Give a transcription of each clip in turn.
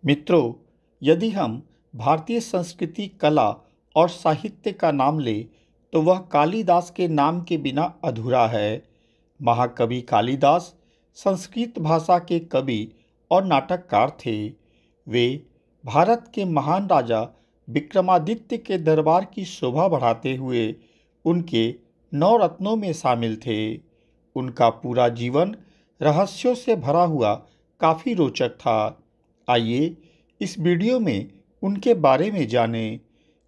मित्रों, यदि हम भारतीय संस्कृति, कला और साहित्य का नाम लें तो वह कालिदास के नाम के बिना अधूरा है। महाकवि कालिदास संस्कृत भाषा के कवि और नाटककार थे। वे भारत के महान राजा विक्रमादित्य के दरबार की शोभा बढ़ाते हुए उनके 9 रत्नों में शामिल थे। उनका पूरा जीवन रहस्यों से भरा हुआ काफ़ी रोचक था। आइए इस वीडियो में उनके बारे में जानें।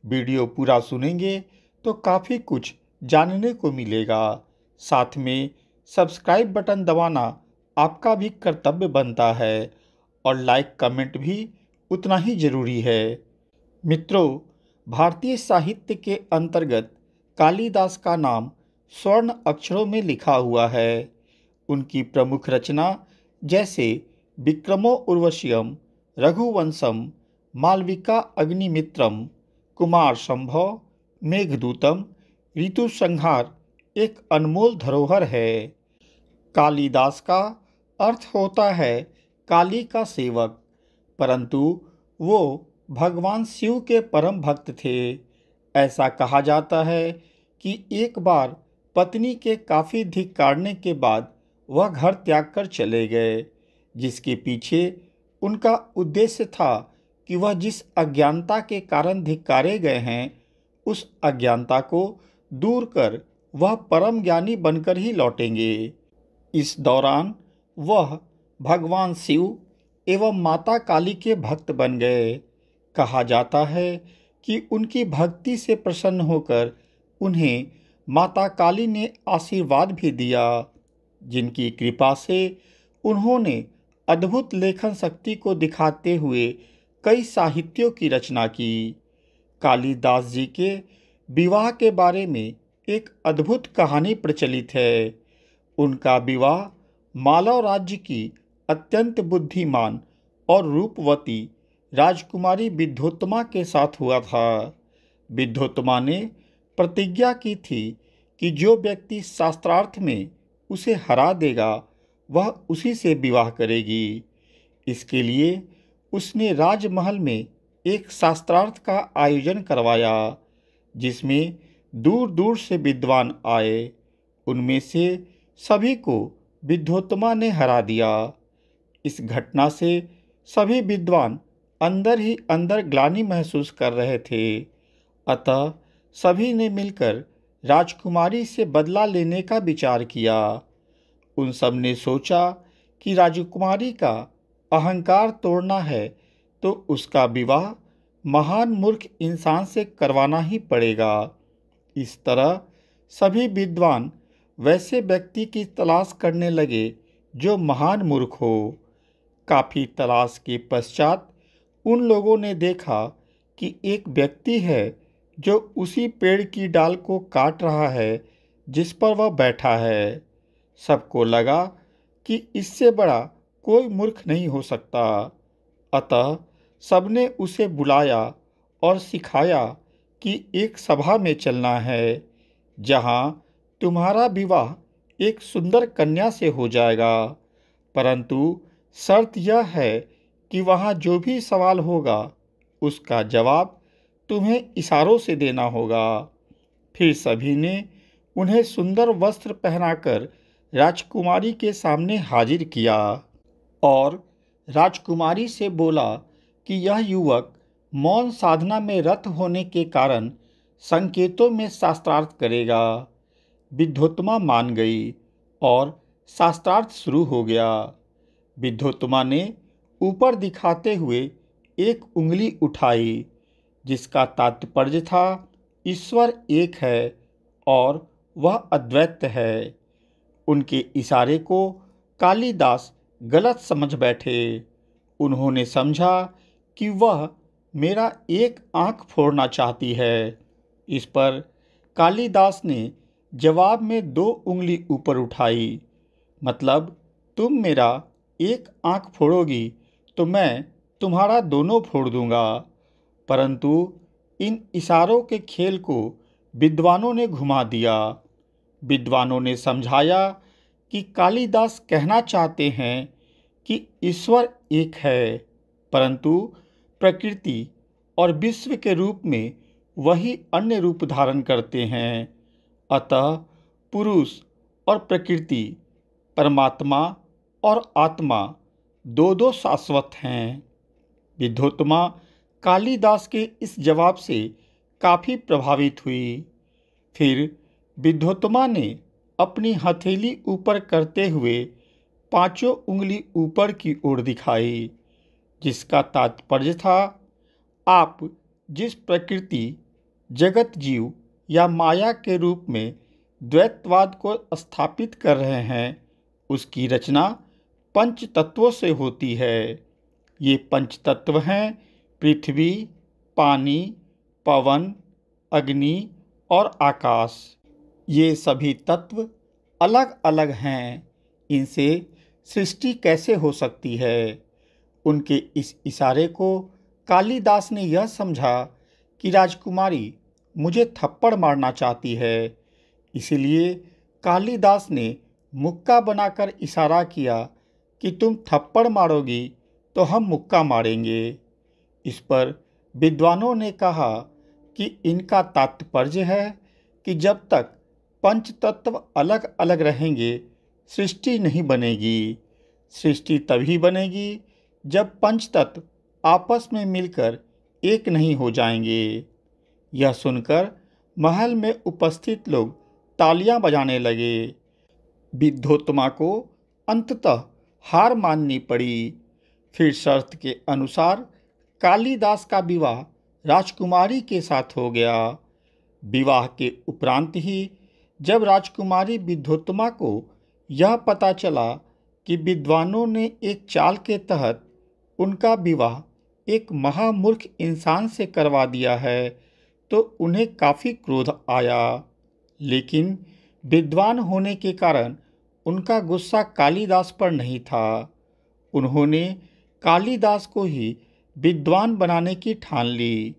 वीडियो पूरा सुनेंगे तो काफ़ी कुछ जानने को मिलेगा। साथ में सब्सक्राइब बटन दबाना आपका भी कर्तव्य बनता है और लाइक कमेंट भी उतना ही ज़रूरी है। मित्रों, भारतीय साहित्य के अंतर्गत कालिदास का नाम स्वर्ण अक्षरों में लिखा हुआ है। उनकी प्रमुख रचना जैसे विक्रमो उर्वशीयम, रघुवंशम, मालविका अग्निमित्रम, कुमार संभव, मेघदूतम, ऋतुसंहार एक अनमोल धरोहर है। कालिदास का अर्थ होता है काली का सेवक, परंतु वो भगवान शिव के परम भक्त थे। ऐसा कहा जाता है कि एक बार पत्नी के काफ़ी धिक्कारने के बाद वह घर त्याग कर चले गए, जिसके पीछे उनका उद्देश्य था कि वह जिस अज्ञानता के कारण धिक्कारे गए हैं उस अज्ञानता को दूर कर वह परम ज्ञानी बनकर ही लौटेंगे। इस दौरान वह भगवान शिव एवं माता काली के भक्त बन गए। कहा जाता है कि उनकी भक्ति से प्रसन्न होकर उन्हें माता काली ने आशीर्वाद भी दिया, जिनकी कृपा से उन्होंने अद्भुत लेखन शक्ति को दिखाते हुए कई साहित्यों की रचना की। कालिदास जी के विवाह के बारे में एक अद्भुत कहानी प्रचलित है। उनका विवाह मालव राज्य की अत्यंत बुद्धिमान और रूपवती राजकुमारी विद्योत्तमा के साथ हुआ था। विद्योत्तमा ने प्रतिज्ञा की थी कि जो व्यक्ति शास्त्रार्थ में उसे हरा देगा वह उसी से विवाह करेगी। इसके लिए उसने राजमहल में एक शास्त्रार्थ का आयोजन करवाया, जिसमें दूर दूर से विद्वान आए। उनमें से सभी को विद्योत्तमा ने हरा दिया। इस घटना से सभी विद्वान अंदर ही अंदर ग्लानि महसूस कर रहे थे। अतः सभी ने मिलकर राजकुमारी से बदला लेने का विचार किया। उन सब ने सोचा कि राजकुमारी का अहंकार तोड़ना है तो उसका विवाह महान मूर्ख इंसान से करवाना ही पड़ेगा। इस तरह सभी विद्वान वैसे व्यक्ति की तलाश करने लगे जो महान मूर्ख हो। काफ़ी तलाश के पश्चात उन लोगों ने देखा कि एक व्यक्ति है जो उसी पेड़ की डाल को काट रहा है जिस पर वह बैठा है। सबको लगा कि इससे बड़ा कोई मूर्ख नहीं हो सकता। अतः सबने उसे बुलाया और सिखाया कि एक सभा में चलना है जहाँ तुम्हारा विवाह एक सुंदर कन्या से हो जाएगा, परंतु शर्त यह है कि वहाँ जो भी सवाल होगा उसका जवाब तुम्हें इशारों से देना होगा। फिर सभी ने उन्हें सुंदर वस्त्र पहनाकर राजकुमारी के सामने हाजिर किया और राजकुमारी से बोला कि यह युवक मौन साधना में रत होने के कारण संकेतों में शास्त्रार्थ करेगा। विद्योत्तमा मान गई और शास्त्रार्थ शुरू हो गया। विद्योत्तमा ने ऊपर दिखाते हुए एक उंगली उठाई, जिसका तात्पर्य था ईश्वर एक है और वह अद्वैत है। उनके इशारे को कालिदास गलत समझ बैठे। उन्होंने समझा कि वह मेरा एक आँख फोड़ना चाहती है। इस पर कालिदास ने जवाब में 2 उंगली ऊपर उठाई, मतलब तुम मेरा एक आँख फोड़ोगी तो मैं तुम्हारा दोनों फोड़ दूंगा। परंतु इन इशारों के खेल को विद्वानों ने घुमा दिया। विद्वानों ने समझाया कि कालिदास कहना चाहते हैं कि ईश्वर एक है परंतु प्रकृति और विश्व के रूप में वही अन्य रूप धारण करते हैं। अतः पुरुष और प्रकृति, परमात्मा और आत्मा दो दो शाश्वत हैं। विद्योत्तमा कालिदास के इस जवाब से काफ़ी प्रभावित हुई। फिर विद्योत्तमा ने अपनी हथेली ऊपर करते हुए पांचों उंगली ऊपर की ओर दिखाई, जिसका तात्पर्य था, आप जिस प्रकृति, जगत, जीव या माया के रूप में द्वैतवाद को स्थापित कर रहे हैं, उसकी रचना पंच तत्वों से होती है। ये पंच तत्व हैं पृथ्वी, पानी, पवन, अग्नि और आकाश। ये सभी तत्व अलग अलग हैं। इनसे सृष्टि कैसे हो सकती है? उनके इस इशारे को कालिदास ने यह समझा कि राजकुमारी मुझे थप्पड़ मारना चाहती है। इसलिए कालिदास ने मुक्का बनाकर इशारा किया कि तुम थप्पड़ मारोगी तो हम मुक्का मारेंगे। इस पर विद्वानों ने कहा कि इनका तात्पर्य है कि जब तक पंच तत्व अलग अलग रहेंगे, सृष्टि नहीं बनेगी। सृष्टि तभी बनेगी जब पंच तत्व आपस में मिलकर एक नहीं हो जाएंगे। यह सुनकर महल में उपस्थित लोग तालियां बजाने लगे। विद्योत्तमा को अंततः हार माननी पड़ी। फिर शर्त के अनुसार कालिदास का विवाह राजकुमारी के साथ हो गया। विवाह के उपरांत ही जब राजकुमारी विद्योत्तमा को यह पता चला कि विद्वानों ने एक चाल के तहत उनका विवाह एक महामूर्ख इंसान से करवा दिया है, तो उन्हें काफ़ी क्रोध आया। लेकिन विद्वान होने के कारण उनका गुस्सा कालिदास पर नहीं था। उन्होंने कालिदास को ही विद्वान बनाने की ठान ली।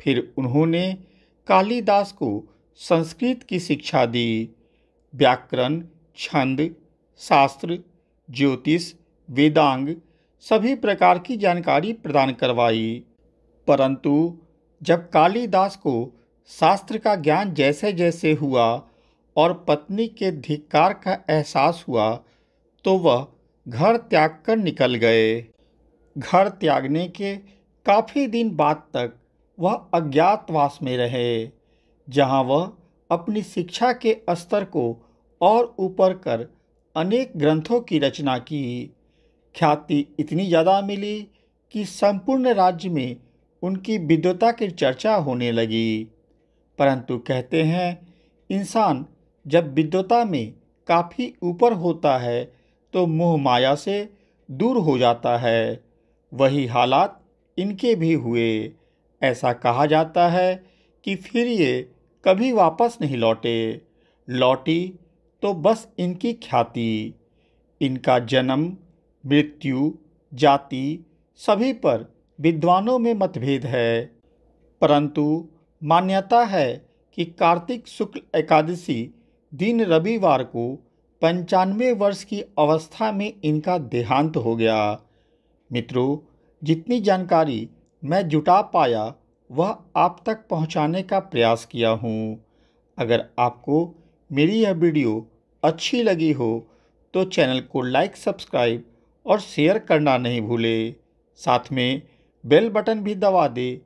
फिर उन्होंने कालिदास को संस्कृत की शिक्षा दी, व्याकरण, छंद, शास्त्र, ज्योतिष, वेदांग सभी प्रकार की जानकारी प्रदान करवाई। परंतु जब कालिदास को शास्त्र का ज्ञान जैसे जैसे हुआ और पत्नी के धिक्कार का एहसास हुआ, तो वह घर त्याग कर निकल गए। घर त्यागने के काफ़ी दिन बाद तक वह अज्ञातवास में रहे, जहाँ वह अपनी शिक्षा के स्तर को और ऊपर कर अनेक ग्रंथों की रचना की। ख्याति इतनी ज़्यादा मिली कि संपूर्ण राज्य में उनकी विद्वता की चर्चा होने लगी। परंतु कहते हैं, इंसान जब विद्वता में काफ़ी ऊपर होता है तो मोह माया से दूर हो जाता है। वही हालात इनके भी हुए। ऐसा कहा जाता है कि फिर ये कभी वापस नहीं लौटी तो बस इनकी ख्याति। इनका जन्म, मृत्यु, जाति सभी पर विद्वानों में मतभेद है, परंतु मान्यता है कि कार्तिक शुक्ल एकादशी दिन रविवार को 95 वर्ष की अवस्था में इनका देहांत हो गया। मित्रों, जितनी जानकारी मैं जुटा पाया वह आप तक पहुंचाने का प्रयास किया हूं। अगर आपको मेरी यह वीडियो अच्छी लगी हो तो चैनल को लाइक, सब्सक्राइब और शेयर करना नहीं भूलें। साथ में बेल बटन भी दबा दें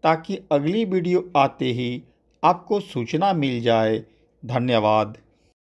ताकि अगली वीडियो आते ही आपको सूचना मिल जाए। धन्यवाद।